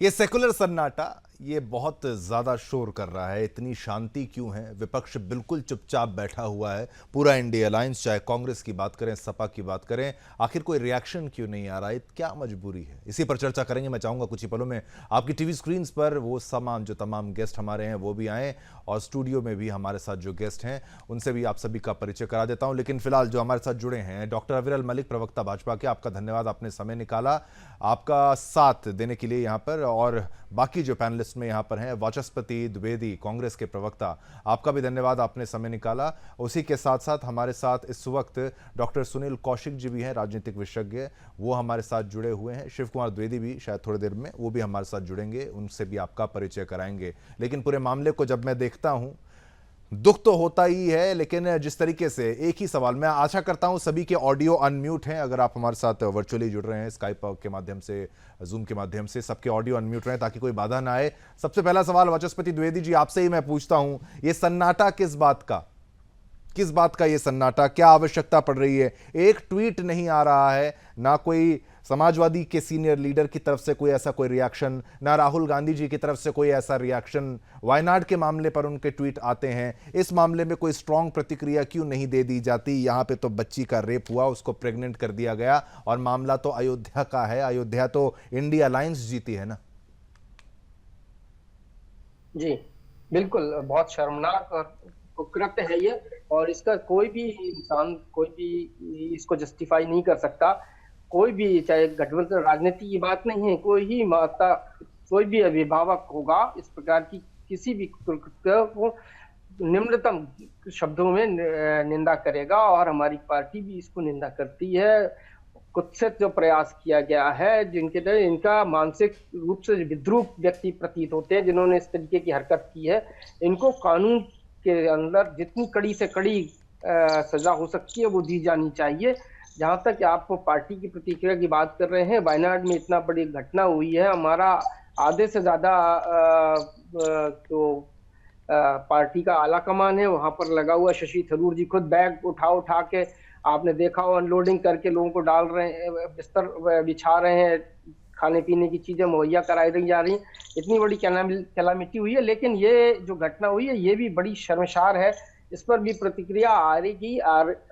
ये सेकुलर सन्नाटा ये बहुत ज्यादा शोर कर रहा है। इतनी शांति क्यों है? विपक्ष बिल्कुल चुपचाप बैठा हुआ है। पूरा इंडिया अलायंस, चाहे कांग्रेस की बात करें, सपा की बात करें, आखिर कोई रिएक्शन क्यों नहीं आ रहा है? क्या मजबूरी है? इसी पर चर्चा करेंगे। मैं चाहूंगा कुछ ही पलों में आपकी टीवी स्क्रीन पर वो तमाम गेस्ट हमारे हैं वो भी आए, और स्टूडियो में भी हमारे साथ जो गेस्ट हैं उनसे भी आप सभी का परिचय करा देता हूं। लेकिन फिलहाल जो हमारे साथ जुड़े हैं, डॉक्टर अविरल मलिक, प्रवक्ता भाजपा के, आपका धन्यवाद, आपने समय निकाला आपका साथ देने के लिए यहाँ पर। और बाकी जो पैनलिस्ट में यहाँ पर हैं, वाचस्पति द्विवेदी, कांग्रेस के प्रवक्ता, आपका भी धन्यवाद, आपने समय निकाला। उसी के साथ साथ हमारे साथ इस वक्त डॉक्टर सुनील कौशिक जी भी हैं, राजनीतिक विशेषज्ञ, वो हमारे साथ जुड़े हुए हैं। शिव कुमार द्विवेदी भी शायद थोड़ी देर में वो भी हमारे साथ जुड़ेंगे, उनसे भी आपका परिचय कराएंगे। लेकिन पूरे मामले को जब मैं देखता हूं, दुख तो होता ही है, लेकिन जिस तरीके से एक ही सवाल, मैं आशा करता हूं सभी के ऑडियो अनम्यूट हैं। अगर आप हमारे साथ वर्चुअली जुड़ रहे हैं, स्काइप के माध्यम से, जूम के माध्यम से, सबके ऑडियो अनम्यूट रहे ताकि कोई बाधा ना आए। सबसे पहला सवाल वाचस्पति द्विवेदी जी आपसे ही मैं पूछता हूं, ये सन्नाटा किस बात का ये सन्नाटा? क्या आवश्यकता पड़ रही है? एक ट्वीट नहीं आ रहा है, ना कोई समाजवादी के सीनियर लीडर की तरफ से कोई ऐसा कोई रिएक्शन, ना राहुल गांधी जी की तरफ से कोई ऐसा रिएक्शन। वायनाड के मामले पर उनके ट्वीट आते हैं, इस मामले में कोई स्ट्रांग प्रतिक्रिया क्यों नहीं दे दी जाती? यहां पे तो बच्ची का रेप हुआ, उसको प्रेग्नेंट कर दिया गया, और मामला तो अयोध्या का है। अयोध्या तो इंडिया अलायंस जीती है ना। जी बिल्कुल, बहुत शर्मनाक और कुकृत्य है ये। और इसका कोई भी इंसान, कोई भी इसको जस्टिफाई नहीं कर सकता। कोई भी, चाहे गठबंधन, राजनीति की बात नहीं है, कोई ही माता, कोई भी अभिभावक होगा इस प्रकार की किसी भी कुकृत्य को निम्नतम शब्दों में निंदा करेगा। और हमारी पार्टी भी इसको निंदा करती है। कुत्सित जो प्रयास किया गया है, जिनके द्वारा इनका मानसिक रूप से विद्रूप व्यक्ति प्रतीत होते हैं, जिन्होंने इस तरीके की हरकत की है, इनको कानून के अंदर जितनी कड़ी से कड़ी सजा हो सकती है वो दी जानी चाहिए। जहां तक आप पार्टी की प्रतिक्रिया की बात कर रहे हैं, वायनाड में इतना बड़ी घटना हुई है, हमारा आधे से ज्यादा तो पार्टी का आला कमान है वहां पर लगा हुआ। शशि थरूर जी खुद बैग उठा उठा के, आपने देखा हो, अनलोडिंग करके लोगों को डाल रहे हैं, बिस्तर बिछा रहे हैं, खाने पीने की चीजें मुहैया कराई जा रही हैं। इतनी बड़ी कैलामिटी हुई है, लेकिन ये जो घटना हुई है ये भी बड़ी शर्मसार है। इस पर भी प्रतिक्रिया आएगी,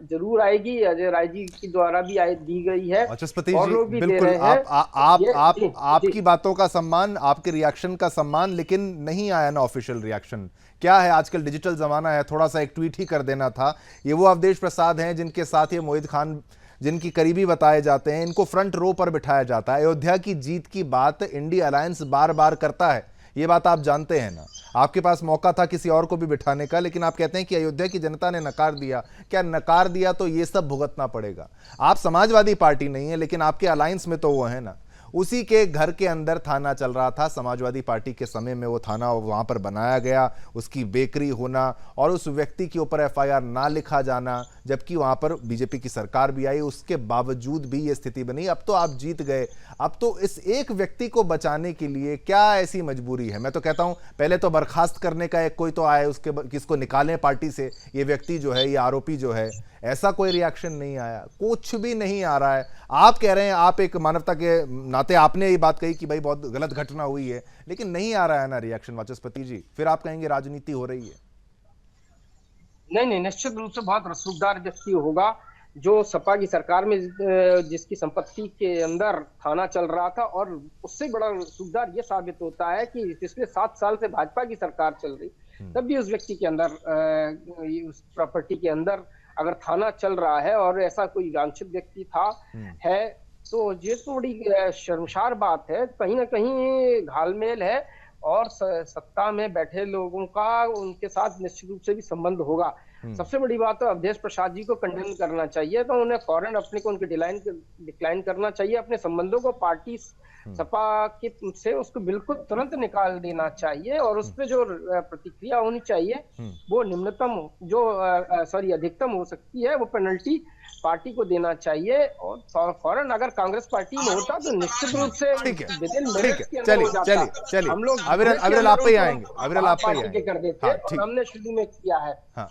जरूर आएगी। अजय राय जी के द्वारा भी दी गई है, वाचस्पति और जी लोग भी दे बिल्कुल, रहे हैं। आपकी जी। बातों का सम्मान, आपके रिएक्शन का सम्मान, लेकिन नहीं आया ना ऑफिशियल रिएक्शन। क्या है, आजकल डिजिटल जमाना है, थोड़ा सा एक ट्वीट ही कर देना था। ये वो अवधेश प्रसाद हैं जिनके साथ ये मोहित खान, जिनकी करीबी बताए जाते हैं, इनको फ्रंट रो पर बिठाया जाता है। अयोध्या की जीत की बात इंडिया अलायंस बार बार करता है, ये बात आप जानते हैं ना। आपके पास मौका था किसी और को भी बिठाने का, लेकिन आप कहते हैं कि अयोध्या की जनता ने नकार दिया। क्या नकार दिया तो ये सब भुगतना पड़ेगा? आप समाजवादी पार्टी नहीं है, लेकिन आपके अलायंस में तो वो है ना। उसी के घर के अंदर थाना चल रहा था, समाजवादी पार्टी के समय में वो थाना वहां पर बनाया गया। उसकी बेकरी होना और उस व्यक्ति के ऊपर एफआईआर ना लिखा जाना, जबकि वहां पर बीजेपी की सरकार भी आई, उसके बावजूद भी ये स्थिति बनी। अब तो आप जीत गए, अब तो इस एक व्यक्ति को बचाने के लिए क्या ऐसी मजबूरी है? मैं तो कहता हूं पहले तो बर्खास्त करने का एक कोई तो आए, उसके किसको निकालें पार्टी से। ये व्यक्ति जो है, ये आरोपी जो है, ऐसा कोई रिएक्शन नहीं आया, कुछ भी नहीं आ रहा है। आप कह रहे हैं, आप एक मानवता के नाते आपने ये बात कही कि भाई बहुत गलत घटना हुई है, लेकिन नहीं आ रहा है ना रिएक्शन वाचस्पति जी। फिर आप कहेंगे राजनीति हो रही है। नहीं नहीं, निश्चित रूप से बहुत रसूखदार व्यक्ति होगा जो सपा की सरकार में, जिसकी संपत्ति के अंदर थाना चल रहा था। और उससे बड़ा रसूखदार ये साबित होता है कि पिछले 7 साल से भाजपा की सरकार चल रही, तब भी उस व्यक्ति के अंदर, उस प्रॉपर्टी के अंदर अगर थाना चल रहा है और ऐसा कोई वांछित व्यक्ति था है, तो ये तो बड़ी शर्मसार बात है। कहीं ना कहीं घालमेल है, और सत्ता में बैठे लोगों का उनके साथ निश्चित रूप से भी संबंध होगा। सबसे बड़ी बात तो अवधेश प्रसाद जी को कंडेम करना चाहिए, तो उन्हें फौरन अपने को उनके डिक्लाइन करना चाहिए। अपने संबंधों को पार्टी सपा के से उसको बिल्कुल तुरंत निकाल देना चाहिए, और उस पर जो प्रतिक्रिया होनी चाहिए वो निम्नतम जो अधिकतम हो सकती है, वो पेनल्टी पार्टी को देना चाहिए। और फौरन अगर कांग्रेस पार्टी में होता तो निश्चित रूप से ठीक है, विद इन ठीक मिनट्स है, के अंदर चलिए हो जाता। चलिए चलिए, हम लोग अविरल आप पे ही आएंगे, अविरल आप पे ही पार्टी के आएंगे। कर देते, हाँ और ठीक, हमने शुरू में किया है। हाँ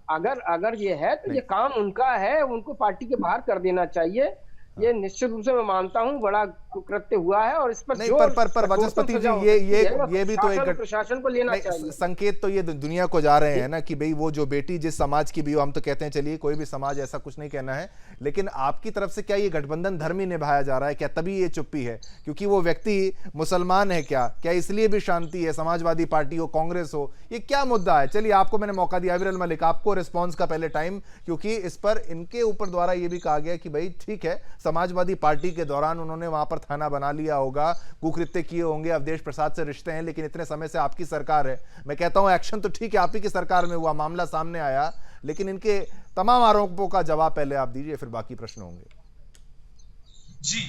अगर अगर ये है तो ये काम उनका है, उनको पार्टी के बाहर कर देना चाहिए। ये निश्चित रूप से मैं मानता हूं बड़ा कुकृत्य हुआ है, और इस पर नहीं, जो पर वाचस्पति जी, ये भी तो एक प्रशासन को लेना नहीं, चाहिए। संकेत तो ये दुनिया को जा रहे हैं ना कि भाई वो जो बेटी जिस समाज की भी हो, हम तो कहते हैं चलिए कोई भी समाज, ऐसा कुछ नहीं कहना है, लेकिन आपकी तरफ से क्या ये गठबंधन धर्म ही निभाया जा रहा है क्या? तभी ये चुप्पी है क्योंकि वो व्यक्ति मुसलमान है क्या इसलिए भी शांति है? समाजवादी पार्टी हो, कांग्रेस हो, ये क्या मुद्दा है? चलिए आपको मैंने मौका दिया, अविरल मलिक आपको रिस्पॉन्स का पहले टाइम, क्योंकि इस पर इनके ऊपर द्वारा ये भी कहा गया कि भाई ठीक है, समाजवादी पार्टी के दौरान उन्होंने वहां पर थाना बना लिया होगा, कुकृत्य किए होंगे, अवधेश प्रसाद से रिश्ते हैं, लेकिन इतने समय से आपकी सरकार है, मैं कहता हूं एक्शन तो ठीक है आप ही की सरकार में हुआ, मामला सामने आया, लेकिन इनके तमाम आरोपों का जवाब पहले आप दीजिए, फिर बाकी प्रश्न होंगे। जी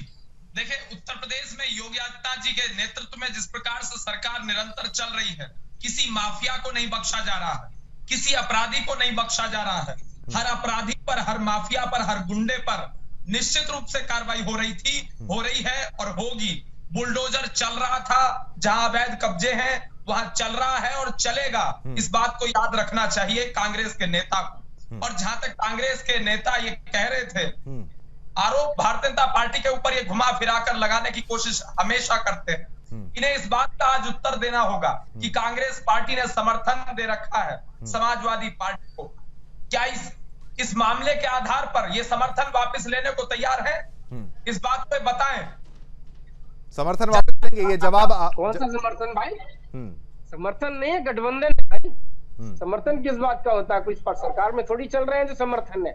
देखिए, उत्तर प्रदेश में योगी आदित्यनाथ जी के नेतृत्व में जिस प्रकार से सरकार निरंतर चल रही है, किसी माफिया को नहीं बख्शा जा रहा है, किसी अपराधी को नहीं बख्शा जा रहा है, हर अपराधी पर, हर माफिया पर, हर गुंडे पर निश्चित रूप से कार्रवाई हो रही थी, हो रही है और होगी। बुलडोजर चल रहा था, जहां अवैध कब्जे हैं वहां चल रहा है और चलेगा, इस बात को याद रखना चाहिए कांग्रेस के नेता को। और जहां तक कांग्रेस के नेता ये कह रहे थे, आरोप भारतीय जनता पार्टी के ऊपर ये घुमा फिरा कर लगाने की कोशिश हमेशा करते हैं, इन्हें इस बात का आज उत्तर देना होगा कि कांग्रेस पार्टी ने समर्थन दे रखा है समाजवादी पार्टी को। क्या इस मामले के आधार पर ये समर्थन वापस लेने को तैयार है? इस बात को बताएं। समर्थन वापस लेंगे? ये जवाब कौन सा समर्थन भाई? समर्थन नहीं है, गठबंधन है भाई। समर्थन किस बात का होता है? कोई सरकार में थोड़ी चल रहे हैं जो समर्थन है,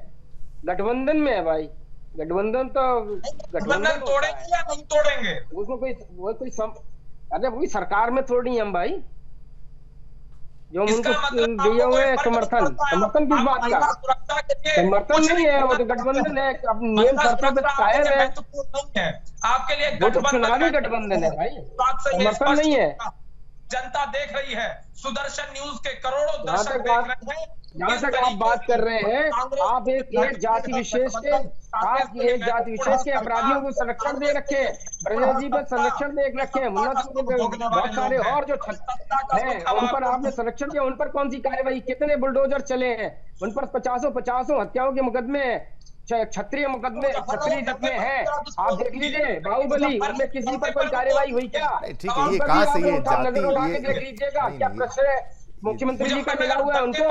गठबंधन में है भाई। गठबंधन तो गठबंधन तोड़ेंगे या नहीं तोड़ेंगे उसमें अरे वही सरकार में थोड़ी हम भाई, जो उनको दिए हुए समर्थन किस बात का? समर्थन नहीं है, वो तो गठबंधन है, अब नियम शर्तों पे कायम है, आपके लिए वो तो चुनावी गठबंधन है भाई, समर्थन नहीं है। जनता देख रही है, सुदर्शन न्यूज के करोड़ों दर्शक देख रहे हैं। जहां तक आप बात कर रहे हैं, आप एक जाति विशेष के अपराधियों को संरक्षण दे रखे हैं, ब्रजेश जी पर संरक्षण दे रखे हैं, बहुत सारे और जो हैं उन पर आपने संरक्षण दिया, उन पर कौन सी कार्रवाई? कितने बुलडोजर चले हैं उन पर? 50 हत्याओं के मुकदमे, क्षत्रिय मुकदमे, क्षत्रिय जितने हैं आप देख लीजिए, बाहुबली, उनमें किसी पर कोई कार्रवाई हुई क्या? ठीक है, ये कहां से ये नजर उठा के देख लीजिएगा, क्या प्रश्न है मुख्यमंत्री जी का मिला हुआ है उनको,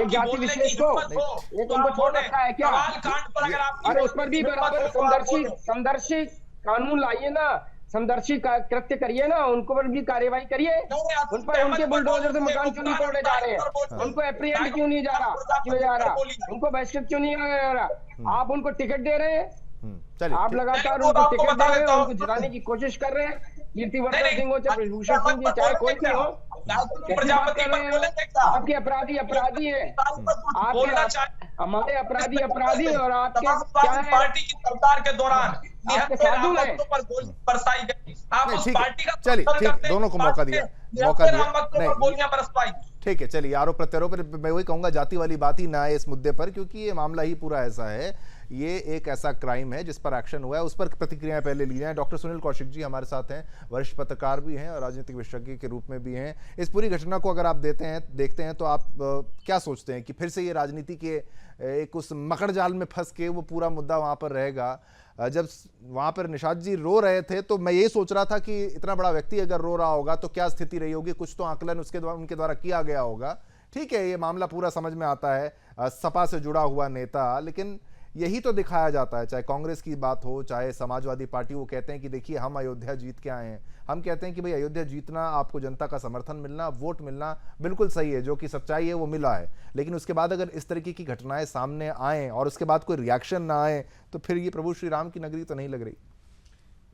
एक जाति विशेष को, एक उनको छोड़ रखा है क्या? अरे उस पर भी बराबर समदर्शी कानून लाइए ना, समदर्शी कृत्य करिए ना, उनको पर भी कार्रवाई करिए, उन पर उनके बुलडोजर से मकान क्यों नहीं तोड़े जा रहे हैं? उनको एप्रीहेंड क्यों नहीं जा रहा? उनको बहिष्कृत क्यों नहीं जा रहा? आप उनको टिकट दे रहे हैं, आप लगातार उनको टिकट दे रहे हैं, उनको जिताने की कोशिश कर रहे हैं, कीर्तिवर्धन सिंह हो चाहे भूषण सिंह जी, चाहे कोई भी हो, आपके अपराधी है, हमारे अपराधी और आपके क्या है? पार्टी की सरकार के दौरान साधु है बरसाई गई, आप उस पार्टी का चलिए ठीक, दोनों को मौका दिया गोलियां बरसवाई। ठीक है, चलिए आरोप प्रत्यारोप पर मैं वही कहूंगा, जाति वाली बात ही ना आए इस मुद्दे पर, क्योंकि ये मामला ही पूरा ऐसा है, ये एक ऐसा क्राइम है जिस पर एक्शन हुआ है, उस पर प्रतिक्रियाएं पहले ली जाएं। डॉक्टर सुनील कौशिक जी हमारे साथ हैं, वरिष्ठ पत्रकार भी हैं और राजनीतिक विशेषज्ञ के रूप में भी हैं। इस पूरी घटना को अगर आप देखते हैं तो आप क्या सोचते हैं कि फिर से ये राजनीति के एक उस मकड़ जाल में फंस के वो पूरा मुद्दा वहां पर रहेगा? जब वहां पर निषाद जी रो रहे थे तो मैं यही सोच रहा था कि इतना बड़ा व्यक्ति अगर रो रहा होगा तो क्या स्थिति रही होगी, कुछ तो आकलन उनके द्वारा किया गया होगा। ठीक है, ये मामला पूरा समझ में आता है, सपा से जुड़ा हुआ नेता, लेकिन यही तो दिखाया जाता है, चाहे कांग्रेस की बात हो चाहे समाजवादी पार्टी, वो कहते हैं कि देखिए हम अयोध्या जीत के आए हैं, हम कहते हैं कि भाई अयोध्या जीतना, आपको जनता का समर्थन मिलना, वोट मिलना बिल्कुल सही है, जो कि सच्चाई है वो मिला है, लेकिन उसके बाद अगर इस तरीके की घटनाएं सामने आए और उसके बाद कोई रिएक्शन ना आए तो फिर ये प्रभु श्री राम की नगरी तो नहीं लग रही।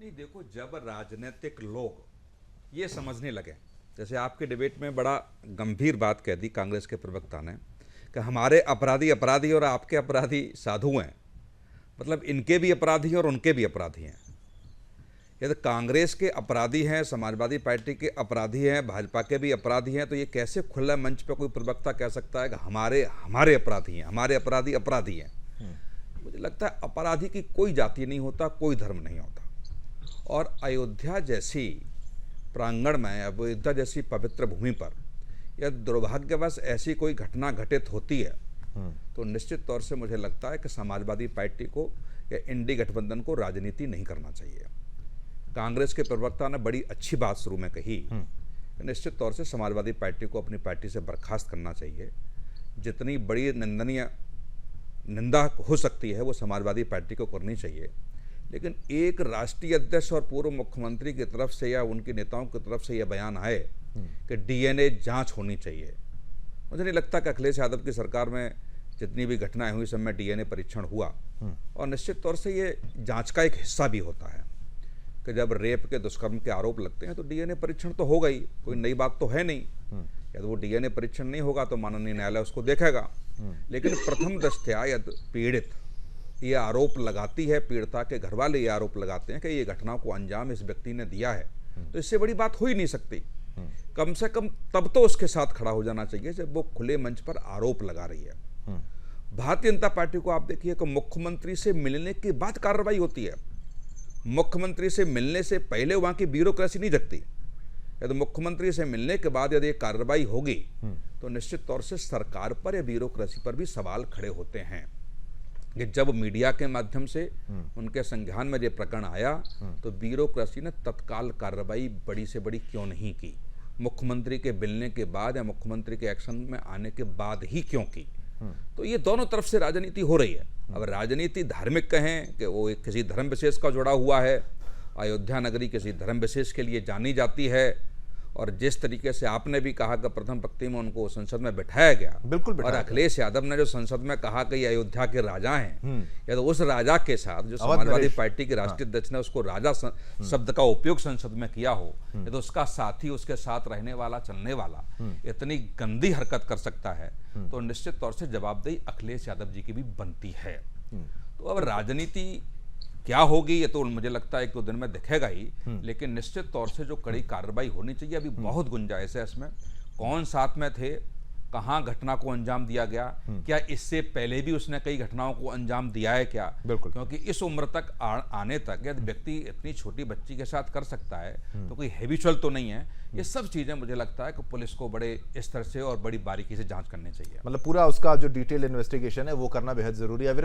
नहीं, देखो, जब राजनीतिक लोग ये समझने लगे, जैसे आपके डिबेट में बड़ा गंभीर बात कह दी कांग्रेस के प्रवक्ता ने कि हमारे अपराधी और आपके अपराधी साधु हैं, मतलब इनके भी अपराधी हैं और उनके भी अपराधी हैं। यदि कांग्रेस के अपराधी हैं, समाजवादी पार्टी के अपराधी हैं, भाजपा के भी अपराधी हैं, तो ये कैसे खुला मंच पर कोई प्रवक्ता कह सकता है कि हमारे अपराधी हैं, हमारे अपराधी हैं? मुझे लगता है अपराधी की कोई जाति नहीं होता, कोई धर्म नहीं होता। और अयोध्या जैसी प्रांगण में, अयोध्या जैसी पवित्र भूमि पर या दुर्भाग्यवश ऐसी कोई घटना घटित होती है तो निश्चित तौर से मुझे लगता है कि समाजवादी पार्टी को कि इंडी गठबंधन को राजनीति नहीं करना चाहिए। कांग्रेस के प्रवक्ता ने बड़ी अच्छी बात शुरू में कही, निश्चित तौर से समाजवादी पार्टी को अपनी पार्टी से बर्खास्त करना चाहिए। जितनी बड़ी निंदनीय निंदा हो सकती है वो समाजवादी पार्टी को करनी चाहिए, लेकिन एक राष्ट्रीय अध्यक्ष और पूर्व मुख्यमंत्री की तरफ से या उनके नेताओं की तरफ से यह बयान आए कि डीएनए जांच होनी चाहिए। मुझे नहीं लगता कि अखिलेश यादव की सरकार में जितनी भी घटनाएं हुई सब में डीएनए परीक्षण हुआ, और निश्चित तौर से ये जांच का एक हिस्सा भी होता है कि जब रेप के दुष्कर्म के आरोप लगते हैं तो डीएनए परीक्षण तो होगा ही, कोई नई बात तो है नहीं। यदि वो डीएनए परीक्षण नहीं होगा तो माननीय न्यायालय उसको देखेगा, लेकिन प्रथम दृष्टया यदि पीड़ित ये आरोप लगाती है, पीड़िता के घर वाले ये आरोप लगाते हैं कि ये घटना को अंजाम इस व्यक्ति ने दिया है, तो इससे बड़ी बात हो ही नहीं सकती। कम से कम तब तो उसके साथ खड़ा हो जाना चाहिए जब वो खुले मंच पर आरोप लगा रही है। भारतीय जनता पार्टी को आप देखिए कि मुख्यमंत्री से मिलने के बाद कार्रवाई होती है, मुख्यमंत्री से मिलने से पहले वहां की ब्यूरोक्रेसी नहीं जगती। यदि मुख्यमंत्री से मिलने के बाद यदि कार्रवाई होगी तो निश्चित तौर से सरकार पर या ब्यूरोक्रेसी पर भी सवाल खड़े होते हैं कि जब मीडिया के माध्यम से उनके संज्ञान में ये प्रकरण आया तो ब्यूरोक्रेसी ने तत्काल कार्रवाई बड़ी से बड़ी क्यों नहीं की, मुख्यमंत्री के मिलने के बाद या मुख्यमंत्री के एक्शन में आने के बाद ही क्यों की। तो ये दोनों तरफ से राजनीति हो रही है। अब राजनीति धार्मिक कहें कि वो एक किसी धर्म विशेष का जुड़ा हुआ है, अयोध्या नगरी किसी धर्म विशेष के लिए जानी जाती है, और जिस तरीके से आपने भी कहा कि प्रथम पंक्ति में उनको संसद में बिठाया गया, बिल्कुल और अखिलेश यादव ने जो संसद में कहा कि ये अयोध्या के राजा हैं, या तो उस राजा के साथ जो समाजवादी पार्टी के राष्ट्रीय अध्यक्ष ने उसको राजा शब्द का उपयोग संसद में किया हो, या तो उसका साथी उसके साथ रहने वाला चलने वाला इतनी गंदी हरकत कर सकता है, तो निश्चित तौर से जवाबदेही अखिलेश यादव जी की भी बनती है। तो अब राजनीति क्या होगी ये तो मुझे लगता है एक दो दिन में दिखेगा ही, लेकिन निश्चित तौर से जो कड़ी कार्रवाई होनी चाहिए, अभी बहुत गुंजाइश है इसमें। कौन साथ में थे, कहां घटना को अंजाम दिया गया, क्या इससे पहले भी उसने कई घटनाओं को अंजाम दिया है क्या? बिल्कुल, क्योंकि इस उम्र तक आने तक यदि व्यक्ति इतनी छोटी बच्ची के साथ कर सकता है तो कोई हैबिचुअल तो नहीं है। ये सब चीजें मुझे लगता है कि पुलिस को बड़े स्तर से और बड़ी बारीकी से जांच करनी चाहिए। मतलब पूरा उसका जो डिटेल इन्वेस्टिगेशन है वो करना बेहद जरूरी है।